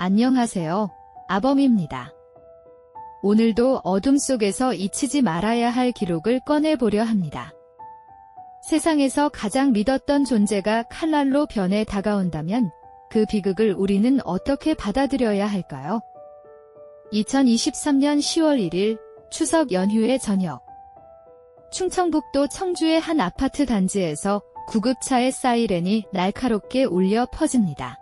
안녕하세요. 아범입니다. 오늘도 어둠 속에서 잊히지 말아야 할 기록을 꺼내보려 합니다. 세상에서 가장 믿었던 존재가 칼날로 변해 다가온다면 그 비극을 우리는 어떻게 받아들여야 할까요? 2023년 10월 1일 추석 연휴의 저녁, 충청북도 청주의 한 아파트 단지에서 구급차의 사이렌이 날카롭게 울려 퍼집니다.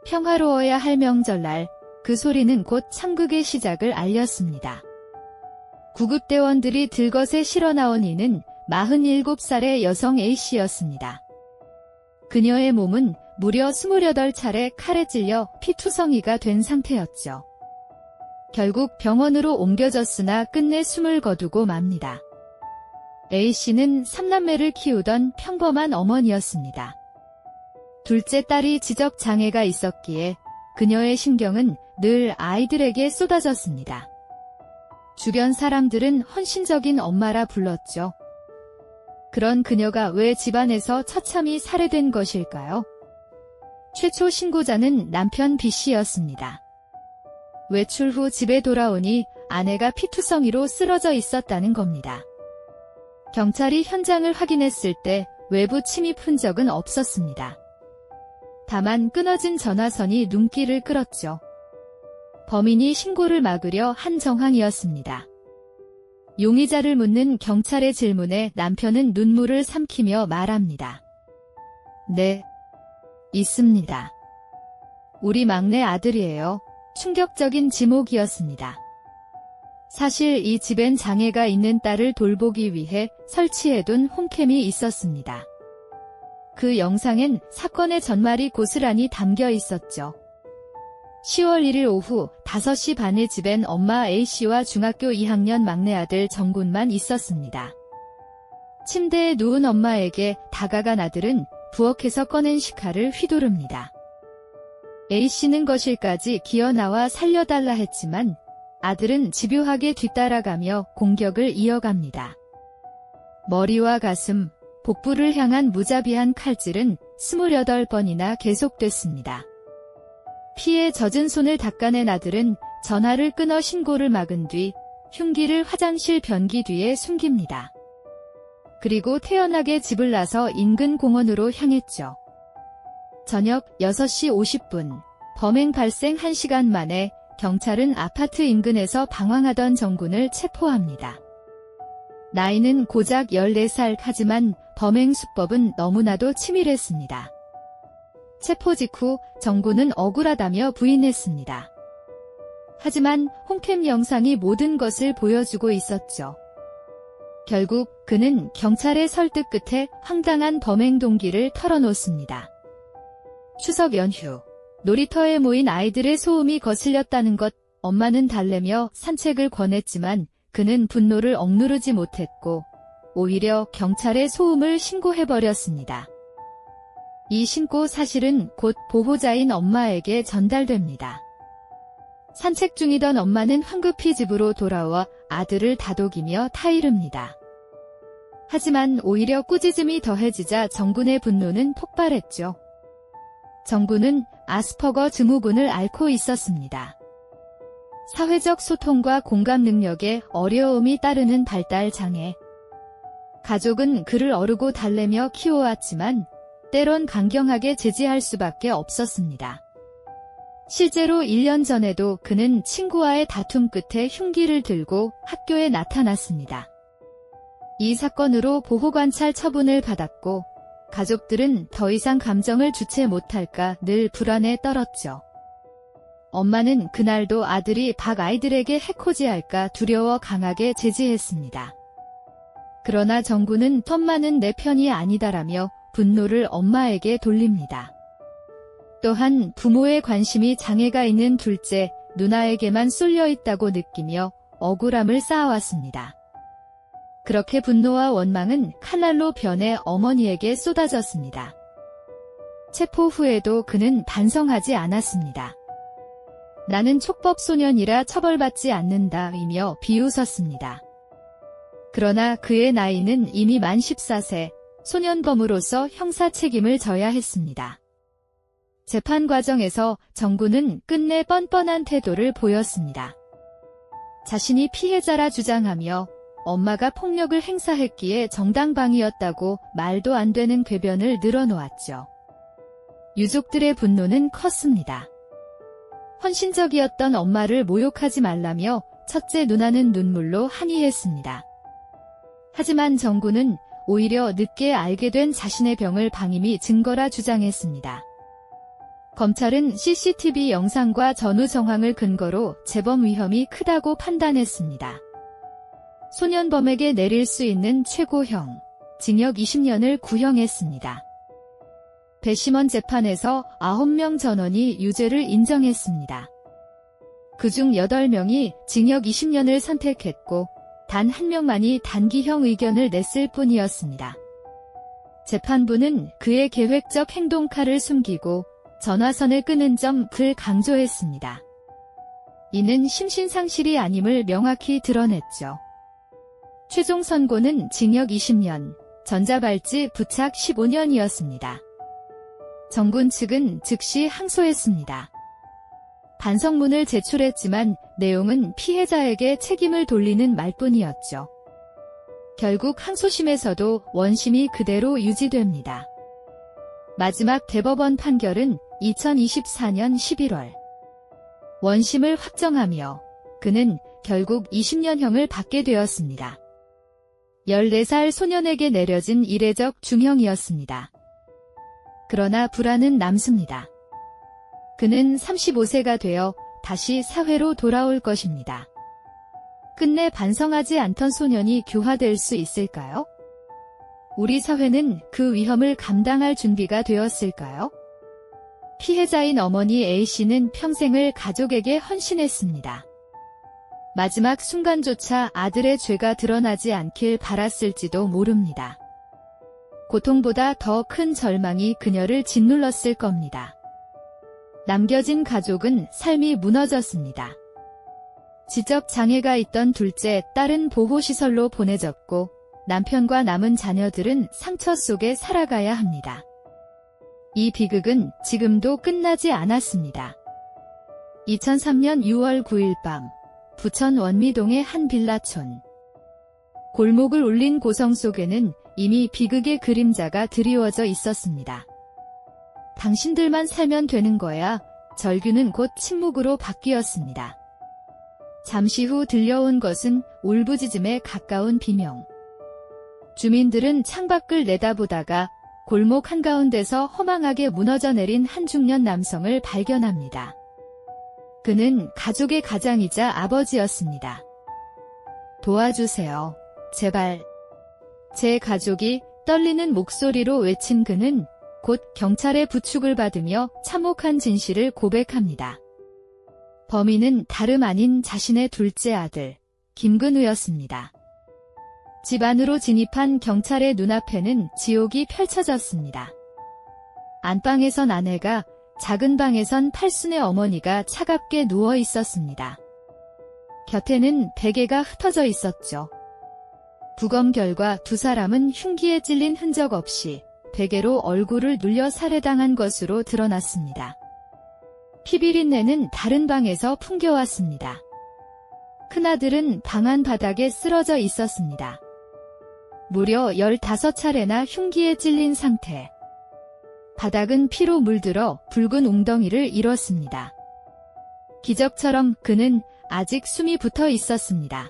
평화로워야 할 명절날, 그 소리는 곧 참극의 시작을 알렸습니다. 구급대원들이 들것에 실어 나온 이는 47살의 여성 A씨였습니다. 그녀의 몸은 무려 28차례 칼에 찔려 피투성이가 된 상태였죠. 결국 병원으로 옮겨졌으나 끝내 숨을 거두고 맙니다. A씨는 3남매를 키우던 평범한 어머니였습니다. 둘째 딸이 지적장애가 있었기에 그녀의 신경은 늘 아이들에게 쏟아졌습니다. 주변 사람들은 헌신적인 엄마라 불렀죠. 그런 그녀가 왜 집안에서 처참히 살해된 것일까요? 최초 신고자는 남편 B씨였습니다. 외출 후 집에 돌아오니 아내가 피투성이로 쓰러져 있었다는 겁니다. 경찰이 현장을 확인했을 때 외부 침입 흔적은 없었습니다. 다만 끊어진 전화선이 눈길을 끌었죠. 범인이 신고를 막으려 한 정황이었습니다. 용의자를 묻는 경찰의 질문에 남편은 눈물을 삼키며 말합니다. 네, 있습니다. 우리 막내 아들이에요. 충격적인 지목이었습니다. 사실 이 집엔 장애가 있는 딸을 돌보기 위해 설치해둔 홈캠이 있었습니다. 그 영상엔 사건의 전말이 고스란히 담겨 있었죠. 10월 1일 오후 5시 반에 집엔 엄마 A씨와 중학교 2학년 막내 아들 정군만 있었습니다. 침대에 누운 엄마에게 다가간 아들은 부엌에서 꺼낸 식칼을 휘두릅니다. A씨는 거실까지 기어나와 살려달라 했지만 아들은 집요하게 뒤따라가며 공격을 이어갑니다. 머리와 가슴, 복부를 향한 무자비한 칼질은 28번이나 계속됐습니다. 피에 젖은 손을 닦아낸 아들은 전화를 끊어 신고를 막은 뒤 흉기를 화장실 변기 뒤에 숨깁니다. 그리고 태연하게 집을 나서 인근 공원으로 향했죠. 저녁 6시 50분, 범행 발생 1시간 만에 경찰은 아파트 인근에서 방황하던 정군을 체포합니다. 나이는 고작 14살 하지만 범행 수법은 너무나도 치밀했습니다. 체포 직후 정군은 억울하다며 부인했습니다. 하지만 홈캠 영상이 모든 것을 보여주고 있었죠. 결국 그는 경찰의 설득 끝에 황당한 범행 동기를 털어놓습니다. 추석 연휴, 놀이터에 모인 아이들의 소음이 거슬렸다는 것, 엄마는 달래며 산책을 권했지만 그는 분노를 억누르지 못했고 오히려 경찰에 소음을 신고해버렸습니다. 이 신고 사실은 곧 보호자인 엄마에게 전달됩니다. 산책 중이던 엄마는 황급히 집으로 돌아와 아들을 다독이며 타이릅니다. 하지만 오히려 꾸짖음이 더해지자 정군의 분노는 폭발했죠. 정군은 아스퍼거 증후군을 앓고 있었습니다. 사회적 소통과 공감 능력에 어려움이 따르는 발달 장애. 가족은 그를 어르고 달래며 키워왔지만 때론 강경하게 제지할 수밖에 없었습니다. 실제로 1년 전에도 그는 친구와의 다툼 끝에 흉기를 들고 학교에 나타났습니다. 이 사건으로 보호관찰 처분을 받았고 가족들은 더 이상 감정을 주체 못할까 늘 불안에 떨었죠. 엄마는 그날도 아들이 아이들에게 해코지할까 두려워 강하게 제지했습니다. 그러나 정군은 텀마는 내 편이 아니다라며 분노를 엄마에게 돌립니다. 또한 부모의 관심이 장애가 있는 둘째, 누나에게만 쏠려 있다고 느끼며 억울함을 쌓아왔습니다. 그렇게 분노와 원망은 칼날로 변해 어머니에게 쏟아졌습니다. 체포 후에도 그는 반성하지 않았습니다. 나는 촉법소년이라 처벌받지 않는다이며 비웃었습니다. 그러나 그의 나이는 이미 만 14세, 소년범으로서 형사 책임을 져야 했습니다. 재판 과정에서 정구는 끝내 뻔뻔한 태도를 보였습니다. 자신이 피해자라 주장하며 엄마가 폭력을 행사했기에 정당방위였다고 말도 안 되는 궤변을 늘어놓았죠. 유족들의 분노는 컸습니다. 헌신적이었던 엄마를 모욕하지 말라며 첫째 누나는 눈물로 항의했습니다. 하지만 정구는 오히려 늦게 알게 된 자신의 병을 방임이 증거라 주장했습니다. 검찰은 CCTV 영상과 전후 정황을 근거로 재범 위험이 크다고 판단했습니다. 소년범에게 내릴 수 있는 최고형, 징역 20년을 구형했습니다. 배심원 재판에서 9명 전원이 유죄를 인정했습니다. 그중 8명이 징역 20년을 선택했고 단 1명만이 단기형 의견을 냈을 뿐이었습니다. 재판부는 그의 계획적 행동카를 숨기고 전화선을 끄는 점을 강조했습니다. 이는 심신상실이 아님을 명확히 드러냈죠. 최종 선고는 징역 20년, 전자발찌 부착 15년이었습니다. 정군 측은 즉시 항소했습니다. 반성문을 제출했지만 내용은 피해자에게 책임을 돌리는 말뿐이었죠. 결국 항소심에서도 원심이 그대로 유지됩니다. 마지막 대법원 판결은 2024년 11월 원심을 확정하며 그는 결국 20년형을 받게 되었습니다. 14살 소년에게 내려진 이례적 중형이었습니다. 그러나 불안은 남습니다. 그는 35세가 되어 다시 사회로 돌아올 것입니다. 끝내 반성하지 않던 소년이 교화될 수 있을까요? 우리 사회는 그 위험을 감당할 준비가 되었을까요? 피해자인 어머니 A씨는 평생을 가족에게 헌신했습니다. 마지막 순간조차 아들의 죄가 드러나지 않길 바랐을지도 모릅니다. 고통보다 더 큰 절망이 그녀를 짓눌렀을 겁니다. 남겨진 가족은 삶이 무너졌습니다. 지적 장애가 있던 둘째 딸은 보호시설로 보내졌고 남편과 남은 자녀들은 상처 속에 살아가야 합니다. 이 비극은 지금도 끝나지 않았습니다. 2003년 6월 9일 밤 부천 원미동의 한 빌라촌. 골목을 울린 고성 속에는 이미 비극의 그림자가 드리워져 있었습니다. 당신들만 살면 되는 거야. 절규는 곧 침묵으로 바뀌었습니다. 잠시 후 들려온 것은 울부짖음에 가까운 비명. 주민들은 창밖을 내다보다가 골목 한가운데서 허망하게 무너져 내린 한 중년 남성을 발견합니다. 그는 가족의 가장이자 아버지였습니다. 도와주세요. 제발. 제 가족이 떨리는 목소리로 외친 그는 곧 경찰의 부축을 받으며 참혹한 진실을 고백합니다. 범인은 다름 아닌 자신의 둘째 아들, 김근우였습니다. 집 안으로 진입한 경찰의 눈앞에는 지옥이 펼쳐졌습니다. 안방에선 아내가, 작은 방에선 팔순의 어머니가 차갑게 누워 있었습니다. 곁에는 베개가 흩어져 있었죠. 부검 결과 두 사람은 흉기에 찔린 흔적 없이 베개로 얼굴을 눌려 살해당한 것으로 드러났습니다. 피비린내는 다른 방에서 풍겨왔습니다. 큰아들은 방 안 바닥에 쓰러져 있었습니다. 무려 15차례나 흉기에 찔린 상태. 바닥은 피로 물들어 붉은 웅덩이를 이뤘습니다. 기적처럼 그는 아직 숨이 붙어 있었습니다.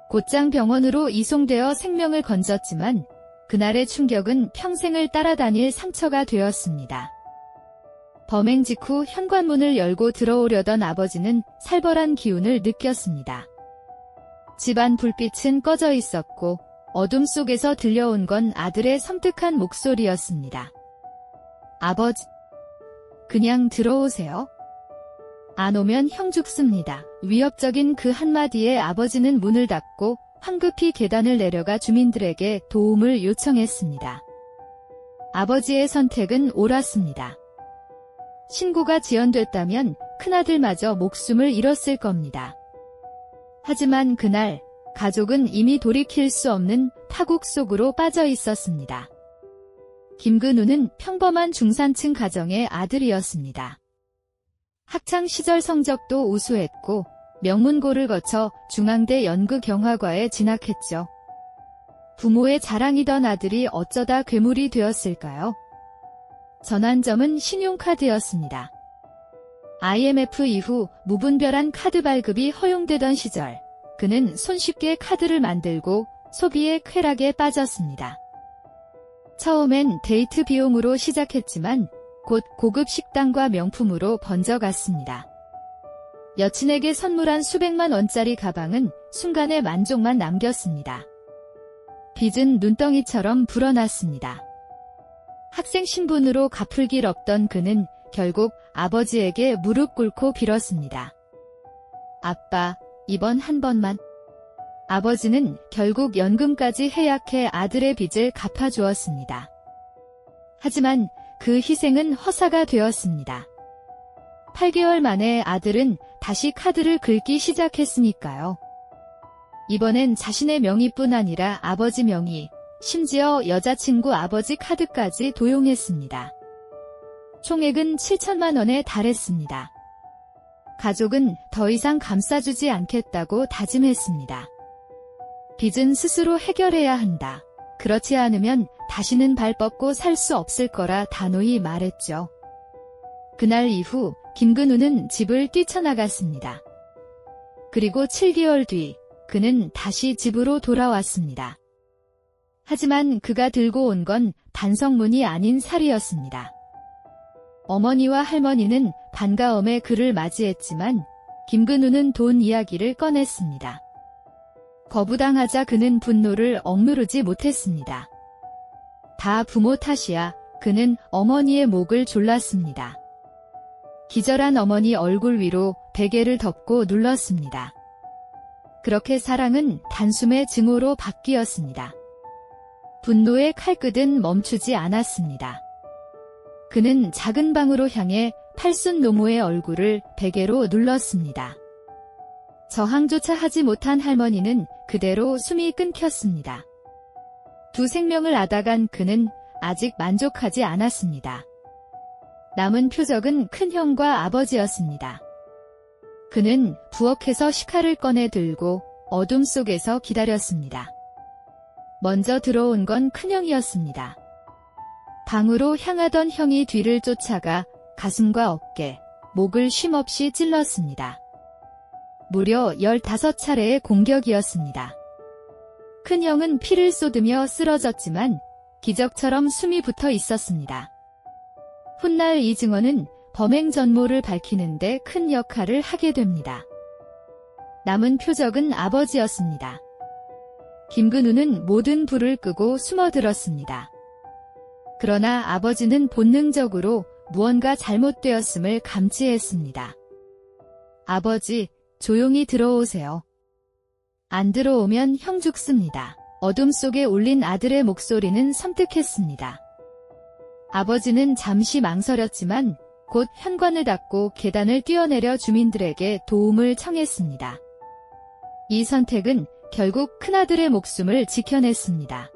곧장 병원으로 이송되어 생명을 건졌지만 그날의 충격은 평생을 따라다닐 상처가 되었습니다. 범행 직후 현관문을 열고 들어오려던 아버지는 살벌한 기운을 느꼈습니다. 집안 불빛은 꺼져 있었고 어둠 속에서 들려온 건 아들의 섬뜩한 목소리였습니다. 아버지, 그냥 들어오세요. 안 오면 형 죽습니다. 위협적인 그 한마디에 아버지는 문을 닫고 황급히 계단을 내려가 주민들에게 도움을 요청했습니다. 아버지의 선택은 옳았습니다. 신고가 지연됐다면 큰아들마저 목숨을 잃었을 겁니다. 하지만 그날 가족은 이미 돌이킬 수 없는 파국 속으로 빠져 있었습니다. 김근우는 평범한 중산층 가정의 아들이었습니다. 학창 시절 성적도 우수했고 명문고를 거쳐 중앙대 연극영화과에 진학했죠. 부모의 자랑이던 아들이 어쩌다 괴물이 되었을까요? 전환점은 신용카드였습니다. IMF 이후 무분별한 카드 발급이 허용되던 시절, 그는 손쉽게 카드를 만들고 소비의 쾌락에 빠졌습니다. 처음엔 데이트 비용으로 시작했지만 곧 고급 식당과 명품으로 번져갔습니다. 여친에게 선물한 수백만 원짜리 가방은 순간의 만족만 남겼습니다. 빚은 눈덩이처럼 불어났습니다. 학생 신분으로 갚을 길 없던 그는 결국 아버지에게 무릎 꿇고 빌었습니다. 아빠, 이번 한 번만. 아버지는 결국 연금까지 해약해 아들의 빚을 갚아주었습니다. 하지만 그 희생은 허사가 되었습니다. 8개월 만에 아들은 다시 카드를 긁기 시작했으니까요. 이번엔 자신의 명의뿐 아니라 아버지 명의, 심지어 여자친구 아버지 카드까지 도용했습니다. 총액은 7천만 원에 달했습니다. 가족은 더 이상 감싸주지 않겠다고 다짐했습니다. 빚은 스스로 해결해야 한다. 그렇지 않으면 다시는 발 뻗고 살 수 없을 거라 단호히 말했죠. 그날 이후 김근우는 집을 뛰쳐나갔습니다. 그리고 7개월 뒤 그는 다시 집으로 돌아왔습니다. 하지만 그가 들고 온 건 반성문이 아닌 살이었습니다. 어머니와 할머니는 반가움에 그를 맞이했지만 김근우는 돈 이야기를 꺼냈습니다. 거부당하자 그는 분노를 억누르지 못했습니다. 다 부모 탓이야. 그는 어머니의 목을 졸랐습니다. 기절한 어머니 얼굴 위로 베개를 덮고 눌렀습니다. 그렇게 사랑은 단숨에 증오로 바뀌었습니다. 분노의 칼끝은 멈추지 않았습니다. 그는 작은 방으로 향해 팔순 노모의 얼굴을 베개로 눌렀습니다. 저항조차 하지 못한 할머니는 그대로 숨이 끊겼습니다. 두 생명을 앗아간 그는 아직 만족하지 않았습니다. 남은 표적은 큰형과 아버지였습니다. 그는 부엌에서 식칼을 꺼내 들고 어둠 속에서 기다렸습니다. 먼저 들어온 건 큰형이었습니다. 방으로 향하던 형이 뒤를 쫓아가 가슴과 어깨, 목을 쉼없이 찔렀습니다. 무려 15차례의 공격이었습니다. 큰형은 피를 쏟으며 쓰러졌지만 기적처럼 숨이 붙어 있었습니다. 훗날 이 증언은 범행 전모를 밝히는데 큰 역할을 하게 됩니다. 남은 표적은 아버지였습니다. 김근우는 모든 불을 끄고 숨어들었습니다. 그러나 아버지는 본능적으로 무언가 잘못되었음을 감지했습니다. 아버지, 조용히 들어오세요. 안 들어오면 형 죽습니다. 어둠 속에 울린 아들의 목소리는 섬뜩했습니다. 아버지는 잠시 망설였지만 곧 현관을 닫고 계단을 뛰어내려 주민들에게 도움을 청했습니다. 이 선택은 결국 큰아들의 목숨을 지켜냈습니다.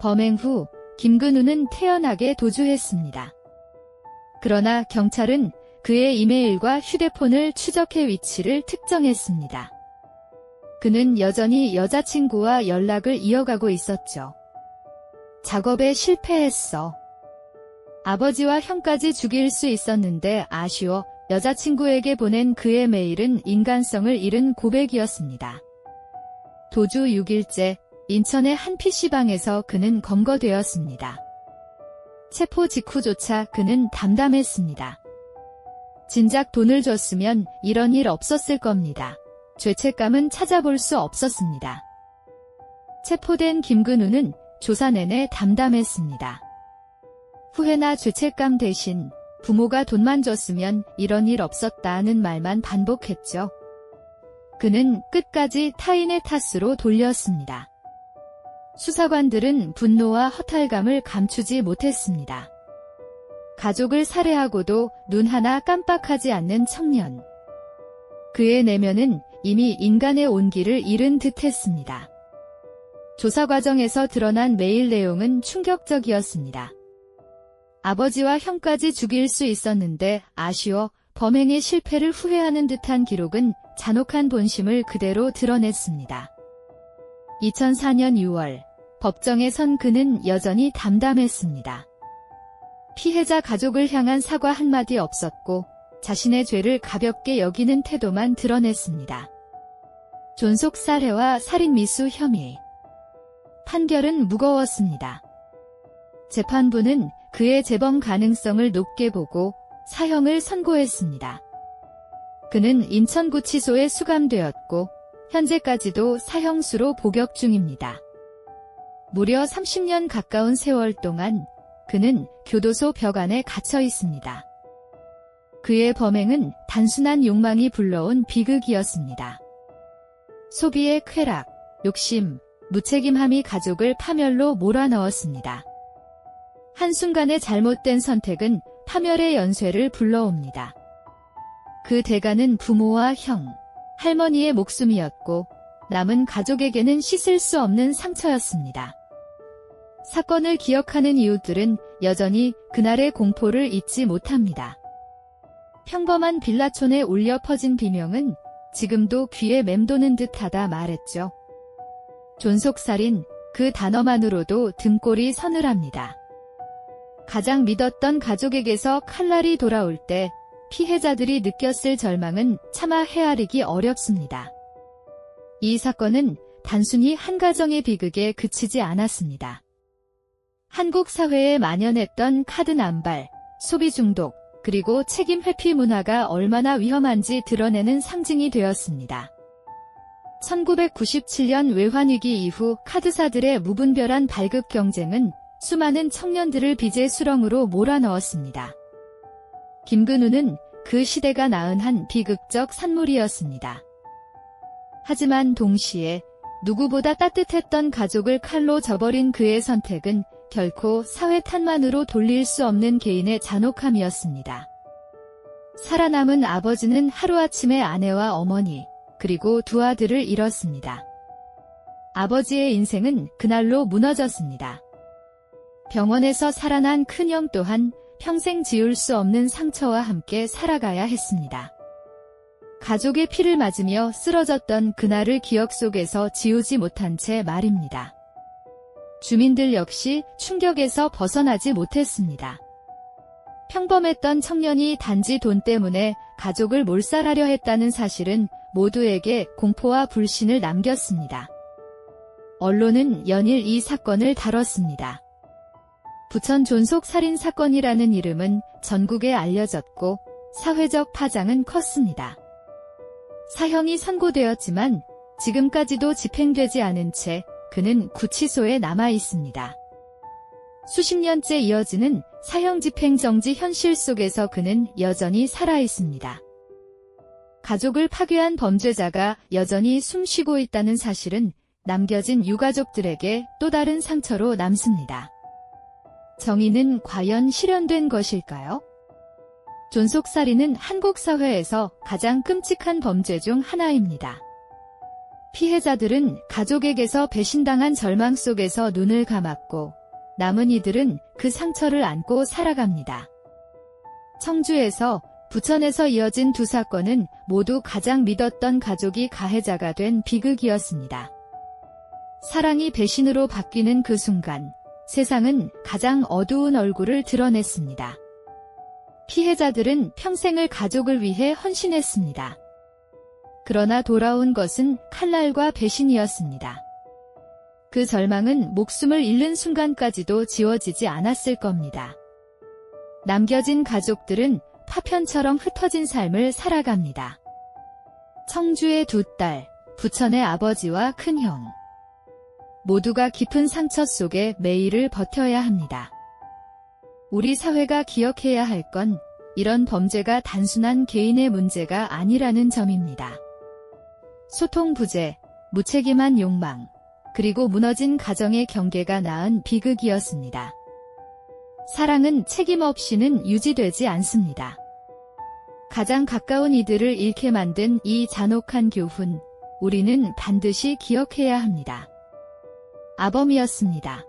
범행 후 김근우는 태연하게 도주했습니다. 그러나 경찰은 그의 이메일과 휴대폰을 추적해 위치를 특정했습니다. 그는 여전히 여자친구와 연락을 이어가고 있었죠. 작업에 실패했어. 아버지와 형까지 죽일 수 있었는데 아쉬워. 여자친구에게 보낸 그의 메일은 인간성을 잃은 고백이었습니다. 도주 6일째 인천의 한 PC방에서 그는 검거되었습니다. 체포 직후조차 그는 담담했습니다. 진작 돈을 줬으면 이런 일 없었을 겁니다. 죄책감은 찾아볼 수 없었습니다. 체포된 김근우는 조사 내내 담담했습니다. 후회나 죄책감 대신 부모가 돈만 줬으면 이런 일 없었다는 말만 반복했죠. 그는 끝까지 타인의 탓으로 돌렸습니다. 수사관들은 분노와 허탈감을 감추지 못했습니다. 가족을 살해하고도 눈 하나 깜빡하지 않는 청년. 그의 내면은 이미 인간의 온기를 잃은 듯했습니다. 조사 과정에서 드러난 메일 내용은 충격적이었습니다. 아버지와 형까지 죽일 수 있었는데 아쉬워 범행의 실패를 후회하는 듯한 기록은 잔혹한 본심을 그대로 드러냈습니다. 2004년 6월 법정에 선 그는 여전히 담담했습니다. 피해자 가족을 향한 사과 한마디 없었고 자신의 죄를 가볍게 여기는 태도만 드러냈습니다. 존속 살해와 살인 미수 혐의. 판결은 무거웠습니다. 재판부는 그의 재범 가능성을 높게 보고 사형을 선고했습니다. 그는 인천구치소에 수감되었고 현재까지도 사형수로 복역 중입니다. 무려 30년 가까운 세월 동안 그는 교도소 벽 안에 갇혀 있습니다. 그의 범행은 단순한 욕망이 불러온 비극이었습니다. 소비의 쾌락, 욕심, 무책임함이 가족을 파멸로 몰아넣었습니다. 한순간의 잘못된 선택은 파멸의 연쇄를 불러옵니다. 그 대가는 부모와 형, 할머니의 목숨이었고 남은 가족에게는 씻을 수 없는 상처였습니다. 사건을 기억하는 이웃들은 여전히 그날의 공포를 잊지 못합니다. 평범한 빌라촌에 울려 퍼진 비명은 지금도 귀에 맴도는 듯하다 말했죠. 존속살인, 그 단어만으로도 등골이 서늘합니다. 가장 믿었던 가족에게서 칼날이 돌아올 때 피해자들이 느꼈을 절망은 차마 헤아리기 어렵습니다. 이 사건은 단순히 한 가정의 비극에 그치지 않았습니다. 한국 사회에 만연했던 카드 남발, 소비 중독, 그리고 책임 회피 문화가 얼마나 위험한지 드러내는 상징이 되었습니다. 1997년 외환위기 이후 카드사들의 무분별한 발급 경쟁은 수많은 청년들을 빚의 수렁으로 몰아넣었습니다. 김근우는 그 시대가 낳은 한 비극적 산물이었습니다. 하지만 동시에 누구보다 따뜻했던 가족을 칼로 저버린 그의 선택은 결코 사회 탓만으로 돌릴 수 없는 개인의 잔혹함이었습니다. 살아남은 아버지는 하루아침에 아내와 어머니, 그리고 두 아들을 잃었습니다. 아버지의 인생은 그날로 무너졌습니다. 병원에서 살아난 큰형 또한 평생 지울 수 없는 상처와 함께 살아가야 했습니다. 가족의 피를 맞으며 쓰러졌던 그날을 기억 속에서 지우지 못한 채 말입니다. 주민들 역시 충격에서 벗어나지 못했습니다. 평범했던 청년이 단지 돈 때문에 가족을 몰살하려 했다는 사실은 모두에게 공포와 불신을 남겼습니다. 언론은 연일 이 사건을 다뤘습니다. 부천 존속 살인 사건이라는 이름은 전국에 알려졌고 사회적 파장은 컸습니다. 사형이 선고되었지만 지금까지도 집행되지 않은 채 그는 구치소에 남아 있습니다. 수십 년째 이어지는 사형 집행 정지 현실 속에서 그는 여전히 살아 있습니다. 가족을 파괴한 범죄자가 여전히 숨쉬고 있다는 사실은 남겨진 유가족들에게 또 다른 상처로 남습니다. 정의는 과연 실현된 것일까요? 존속살인은 한국 사회에서 가장 끔찍한 범죄 중 하나입니다. 피해자들은 가족에게서 배신당한 절망 속에서 눈을 감았고 남은 이들은 그 상처를 안고 살아갑니다. 청주에서 부천에서 이어진 두 사건은 모두 가장 믿었던 가족이 가해자가 된 비극이었습니다. 사랑이 배신으로 바뀌는 그 순간 세상은 가장 어두운 얼굴을 드러냈습니다. 피해자들은 평생을 가족을 위해 헌신했습니다. 그러나 돌아온 것은 칼날과 배신이었습니다. 그 절망은 목숨을 잃는 순간까지도 지워지지 않았을 겁니다. 남겨진 가족들은 파편처럼 흩어진 삶을 살아갑니다. 청주의 두 딸, 부천의 아버지와 큰형. 모두가 깊은 상처 속에 매일을 버텨야 합니다. 우리 사회가 기억해야 할 건 이런 범죄가 단순한 개인의 문제가 아니라는 점입니다. 소통 부재, 무책임한 욕망, 그리고 무너진 가정의 경계가 낳은 비극이었습니다. 사랑은 책임 없이는 유지되지 않습니다. 가장 가까운 이들을 잃게 만든 이 잔혹한 교훈, 우리는 반드시 기억해야 합니다. 아범이었습니다.